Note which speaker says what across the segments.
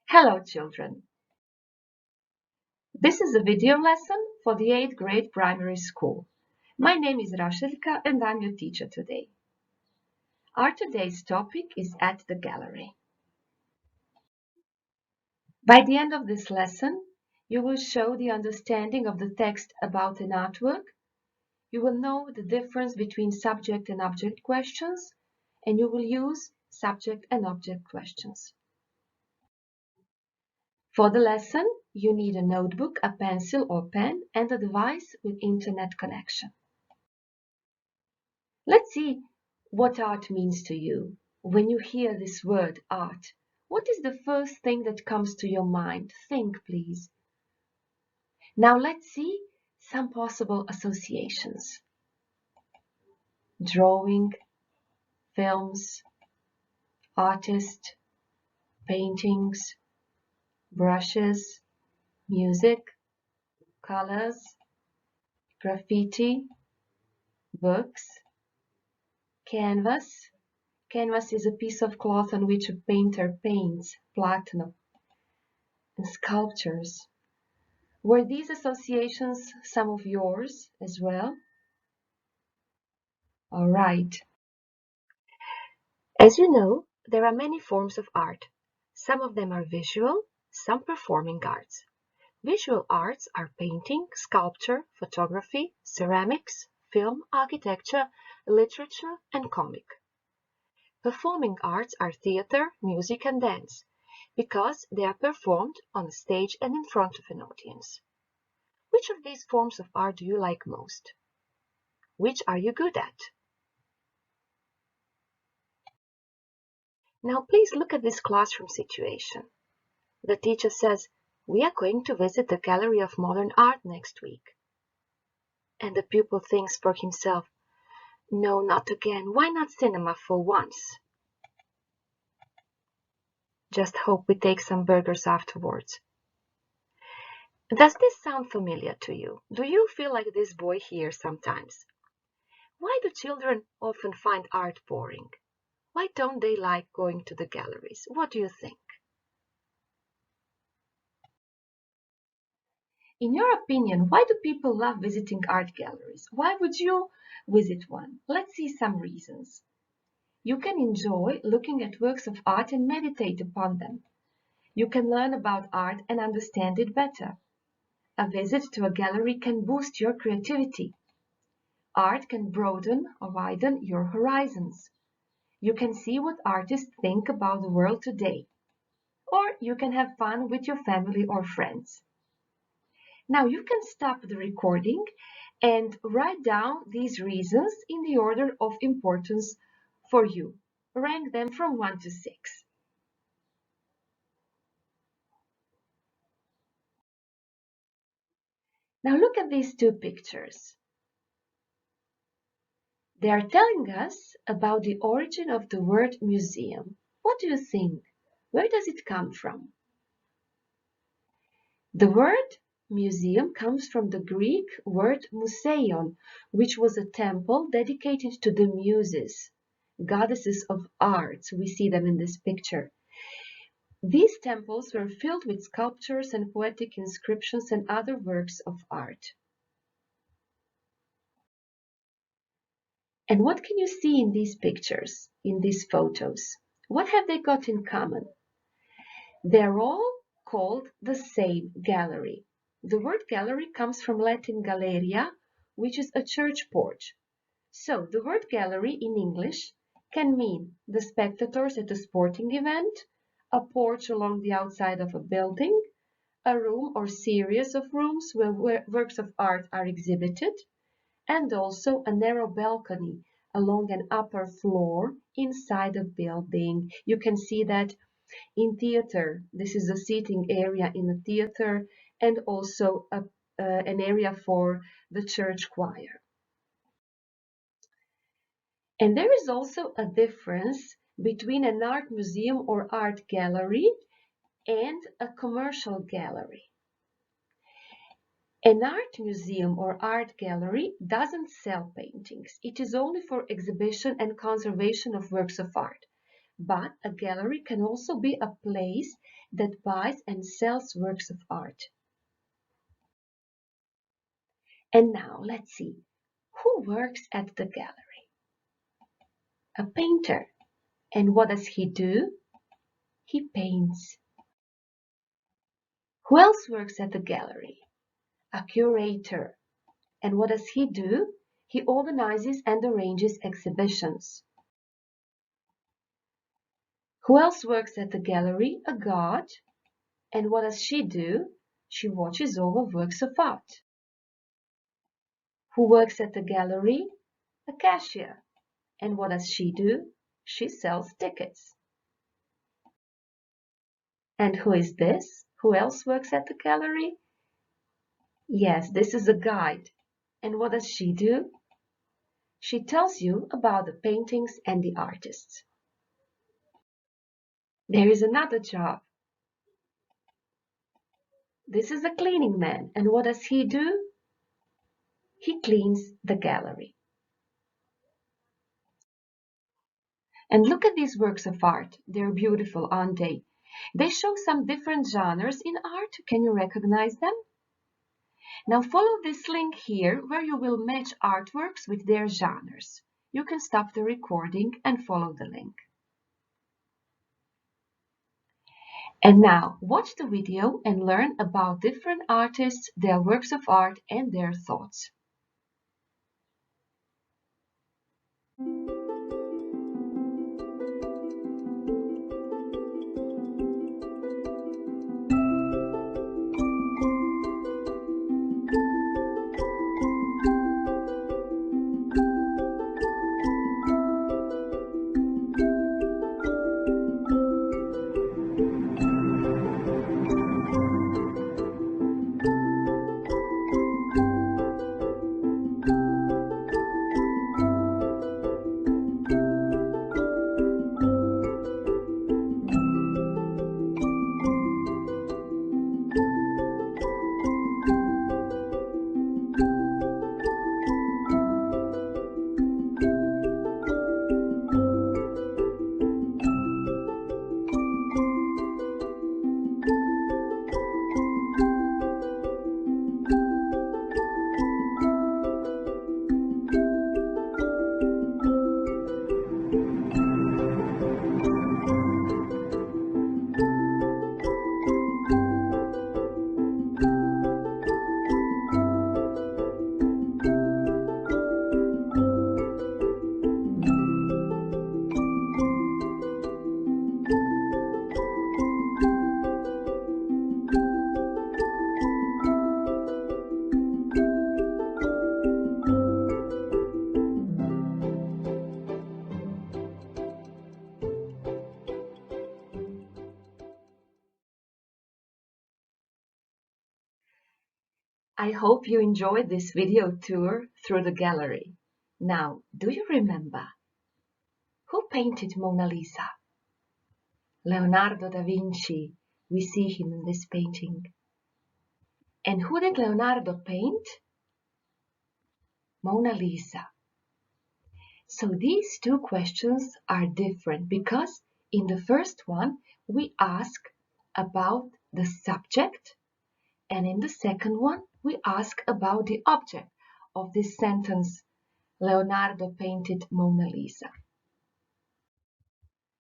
Speaker 1: Hello children! This is a video lesson for the 8th grade primary school. My name is Rašeljka and I'm your teacher today. Our today's topic is at the gallery. By the end of this lesson, you will show the understanding of the text about an artwork, you will know the difference between subject and object questions, and you will use subject and object questions. For the lesson, you need a notebook, a pencil or pen, and a device with internet connection. Let's see what art means to you. When you hear this word art, what is the first thing that comes to your mind? Think, please. Now let's see some possible associations. Drawing, films, artist, paintings, brushes, music, colors, graffiti, books, canvas. Canvas is a piece of cloth on which a painter paints, platinum, and sculptures. Were these associations some of yours as well? All right. As you know, there are many forms of art. Some of them are visual, some performing arts. Visual arts are painting, sculpture, photography, ceramics, film, architecture, literature, and comic. Performing arts are theater, music, and dance, because they are performed on a stage and in front of an audience. Which of these forms of art do you like most? Which are you good at? Now please look at this classroom situation. The teacher says, "We are going to visit the Gallery of Modern Art next week." And the pupil thinks for himself, "No, not again. Why not cinema for once? Just hope we take some burgers afterwards." Does this sound familiar to you? Do you feel like this boy here sometimes? Why do children often find art boring? Why don't they like going to the galleries? What do you think? In your opinion, why do people love visiting art galleries? Why would you visit one? Let's see some reasons. You can enjoy looking at works of art and meditate upon them. You can learn about art and understand it better. A visit to a gallery can boost your creativity. Art can broaden or widen your horizons. You can see what artists think about the world today. Or you can have fun with your family or friends. Now you can stop the recording and write down these reasons in the order of importance for you. Rank them from 1 to 6. Now look at these two pictures. They are telling us about the origin of the word museum. What do you think? Where does it come from? The word museum comes from the Greek word museion, which was a temple dedicated to the muses, goddesses of art. We see them in this picture. These temples were filled with sculptures and poetic inscriptions and other works of art. And what can you see in these pictures, in these photos? What have they got in common? They're all called the same gallery. The word gallery comes from Latin galleria, which is a church porch. So the word gallery in English can mean the spectators at a sporting event, a porch along the outside of a building, a room or series of rooms where works of art are exhibited, and also a narrow balcony along an upper floor inside a building. You can see that in theater. This is a seating area in a theater and also an area for the church choir. And there is also a difference between an art museum or art gallery and a commercial gallery. An art museum or art gallery doesn't sell paintings. It is only for exhibition and conservation of works of art. But a gallery can also be a place that buys and sells works of art. And now let's see, who works at the gallery? A painter. And what does he do? He paints. Who else works at the gallery? A curator. And what does he do? He organizes and arranges exhibitions. Who else works at the gallery? A guard. And what does she do? She watches over works of art. Who works at the gallery? A cashier. And what does she do? She sells tickets. And who is this? Who else works at the gallery? Yes, this is a guide. And what does she do? She tells you about the paintings and the artists. There is another job. This is a cleaning man. And what does he do? He cleans the gallery. And look at these works of art. They're beautiful, aren't they? They show some different genres in art. Can you recognize them? Now follow this link here where you will match artworks with their genres. You can stop the recording and follow the link. And now watch the video and learn about different artists, their works of art and their thoughts. I hope you enjoyed this video tour through the gallery. Now, do you remember who painted Mona Lisa? Leonardo da Vinci. We see him in this painting. And who did Leonardo paint? Mona Lisa. So these two questions are different because in the first one we ask about the subject, and in the second one we ask about the object of this sentence, Leonardo painted Mona Lisa.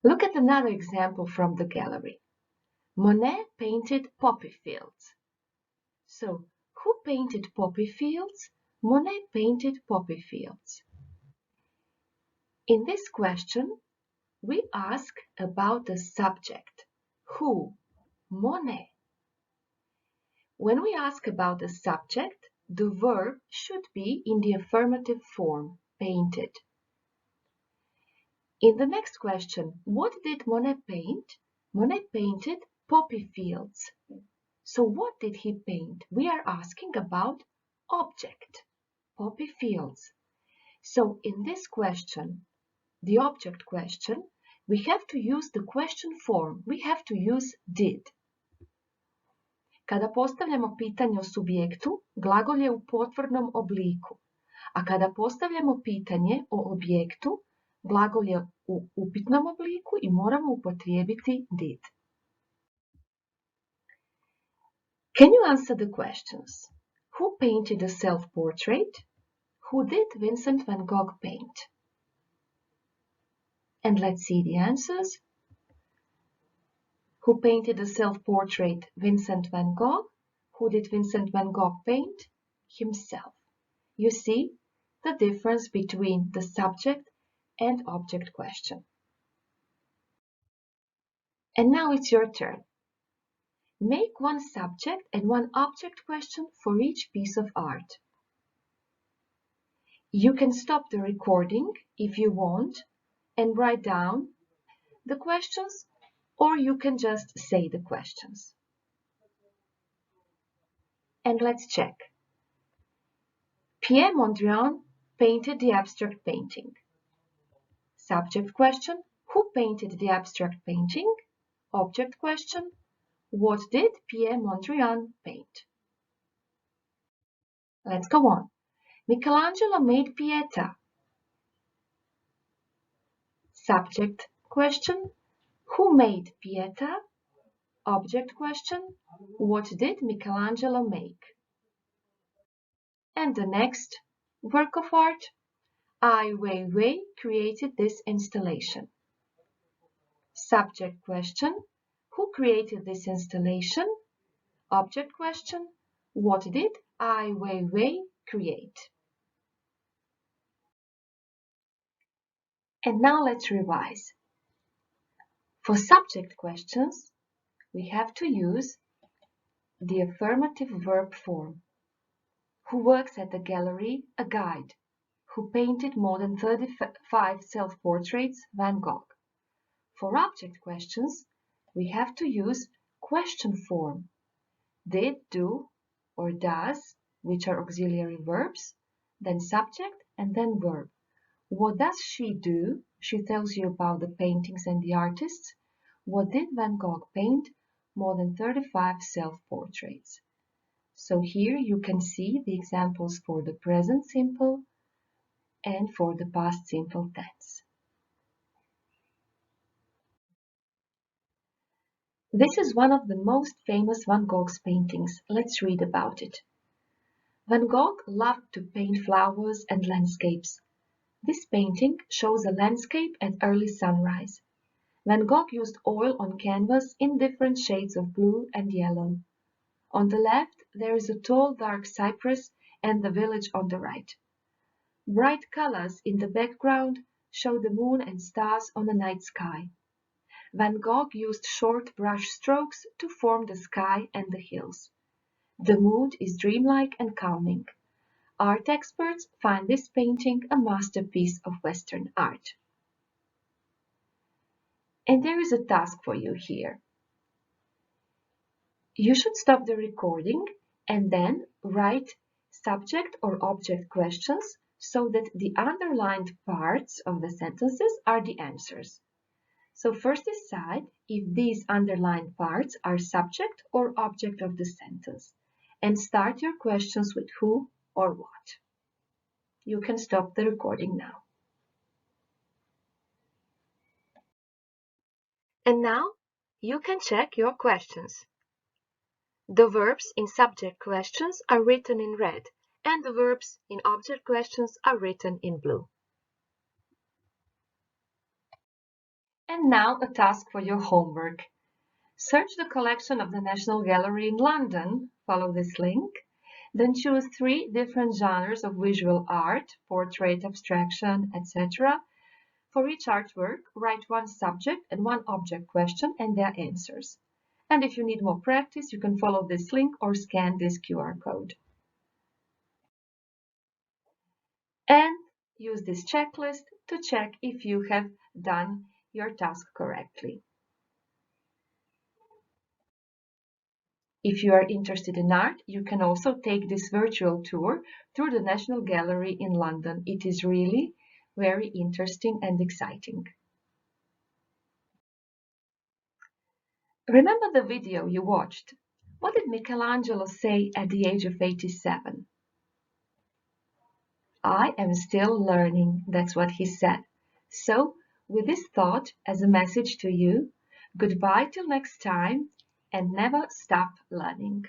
Speaker 1: Look at another example from the gallery. Monet painted poppy fields. So, who painted poppy fields? Monet painted poppy fields. In this question, we ask about the subject. Who? Monet. When we ask about the subject, the verb should be in the affirmative form, painted. In the next question, what did Monet paint? Monet painted poppy fields. So what did he paint? We are asking about object, poppy fields. So in this question, the object question, we have to use the question form. We have to use did. Kada postavljamo pitanje o subjektu, glagol je u potvrdnom obliku. A kada postavljamo pitanje o objektu, glagol je u upitnom obliku i moramo upotrijebiti did. Can you answer the questions? Who painted a self-portrait? Who did Vincent van Gogh paint? And let's see the answers. Who painted a self-portrait? Vincent van Gogh. Who did Vincent van Gogh paint? Himself. You see the difference between the subject and object question. And now it's your turn. Make one subject and one object question for each piece of art. You can stop the recording if you want and write down the questions, or you can just say the questions. And let's check. Pierre Mondrian painted the abstract painting. Subject question, who painted the abstract painting? Object question, what did Pierre Mondrian paint? Let's go on. Michelangelo made Pieta. Subject question, who made Pieta? Object question, what did Michelangelo make? And the next work of art, Ai Weiwei created this installation. Subject question, who created this installation? Object question, what did Ai Weiwei create? And now let's revise. For subject questions, we have to use the affirmative verb form. Who works at the gallery? A guide. Who painted more than 35 self-portraits? Van Gogh. For object questions, we have to use question form. Did, do, or does, which are auxiliary verbs, then subject and then verb. What does she do? She tells you about the paintings and the artists. What did Van Gogh paint? More than 35 self-portraits. So here you can see the examples for the present simple and for the past simple tense. This is one of the most famous Van Gogh's paintings. Let's read about it. Van Gogh loved to paint flowers and landscapes. This painting shows a landscape at early sunrise. Van Gogh used oil on canvas in different shades of blue and yellow. On the left, there is a tall dark cypress and the village on the right. Bright colors in the background show the moon and stars on a night sky. Van Gogh used short brush strokes to form the sky and the hills. The mood is dreamlike and calming. Art experts find this painting a masterpiece of Western art. And there is a task for you here. You should stop the recording and then write subject or object questions so that the underlined parts of the sentences are the answers. So first decide if these underlined parts are subject or object of the sentence and start your questions with who or what. You can stop the recording now. And now you can check your questions. The verbs in subject questions are written in red and the verbs in object questions are written in blue. And now a task for your homework. Search the collection of the National Gallery in London, follow this link, then choose 3 different genres of visual art, portrait, abstraction, etc. For each artwork, write one subject and one object question and their answers. And if you need more practice, you can follow this link or scan this QR code. And use this checklist to check if you have done your task correctly. If you are interested in art, you can also take this virtual tour through the National Gallery in London. It is really very interesting and exciting. Remember the video you watched? What did Michelangelo say at the age of 87? I am still learning, that's what he said. So with this thought as a message to you, goodbye till next time, and never stop learning.